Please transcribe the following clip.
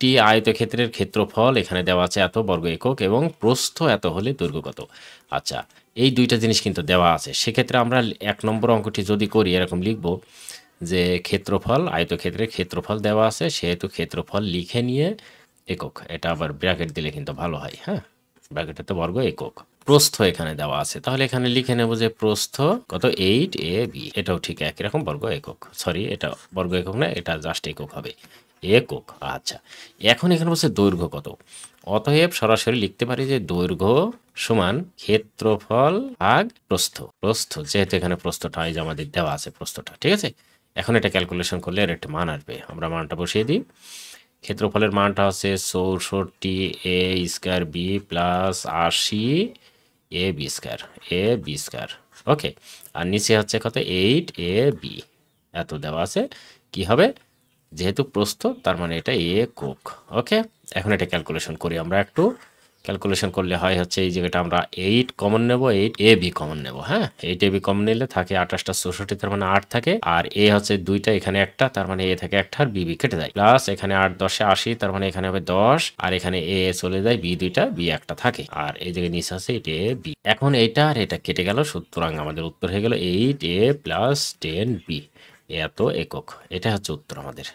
একটি আয়তক্ষেত্রের ক্ষেত্রফল এখানে দেওয়া আছে এত বর্গ একক এবং প্রস্থ এত হলে দৈর্ঘ্য কত। আচ্ছা, এই দুইটা জিনিস কিন্তু দেওয়া আছে। সেক্ষেত্রে আমরা ১ নম্বর অঙ্কটি যদি করি এরকম লিখব যে ক্ষেত্রফল, আয়তক্ষেত্রের ক্ষেত্রফল দেওয়া আছে, সেহেতু ক্ষেত্রফল লিখে নিয়ে একক, এটা আবার ব্র্যাকেট দিলে কিন্তু ভালো হয়। হ্যাঁ, ব্র্যাকেটেতে বর্গ একক। প্রস্থ এখানে দেওয়া আছে, তাহলে এখানে লিখে নেব যে প্রস্থ কত 8ab। এটাও ঠিক একই রকম বর্গ একক, সরি এটা বর্গ একক না, এটা জাস্ট একক হবে, একক। আচ্ছা, এখন এখানে বলছে দৈর্ঘ্য কত। অতএব সরাসরি লিখতে পারি যে দৈর্ঘ্য সমান ক্ষেত্রফল ভাগ প্রস্থ। প্রস্থ যেহেতু এখানে প্রস্থটা এই যে আমাদের দেওয়া আছে প্রস্থটা, ঠিক আছে। এখন এটা ক্যালকুলেশন করলে এর একটা মান আসবে, আমরা মানটা বসিয়ে দিই। ক্ষেত্রফলের মানটা হচ্ছে 64a² B plus 80ab², ab², ওকে। আর নিচে হচ্ছে কত 8ab, এত দেওয়া আছে। কি হবে, যেহেতু প্রস্থ তার মানে এটা একক, ওকে। এখন এটা ক্যালকুলেশন করি আমরা একটু। ক্যালকুলেশন করলে হয় হচ্ছে এই জায়গাটা আমরা 8 কমন নেব, 8ab কমন নেব। হ্যাঁ, 8ab কমন নিলে থাকে 28টা 64, তার মানে 8 থাকে। আর এ হচ্ছে 2টা, এখানে একটা, তার মানে এ থাকে একটা, আর বিবি কেটে যায়। প্লাস এখানে 8 10 80, তার মানে এখানে হবে 10, আর এখানে এ চলে যায়, বি 2টা, বি একটা থাকে, আর এই জায়গায় নিচে আছে এটা এ বি। এখন এইটা আর এটা কেটে গেল, সুতরাং আমাদের উত্তর হয়ে গেল 8a + 10b, এত একক। এটা হচ্ছে উত্তর আমাদের।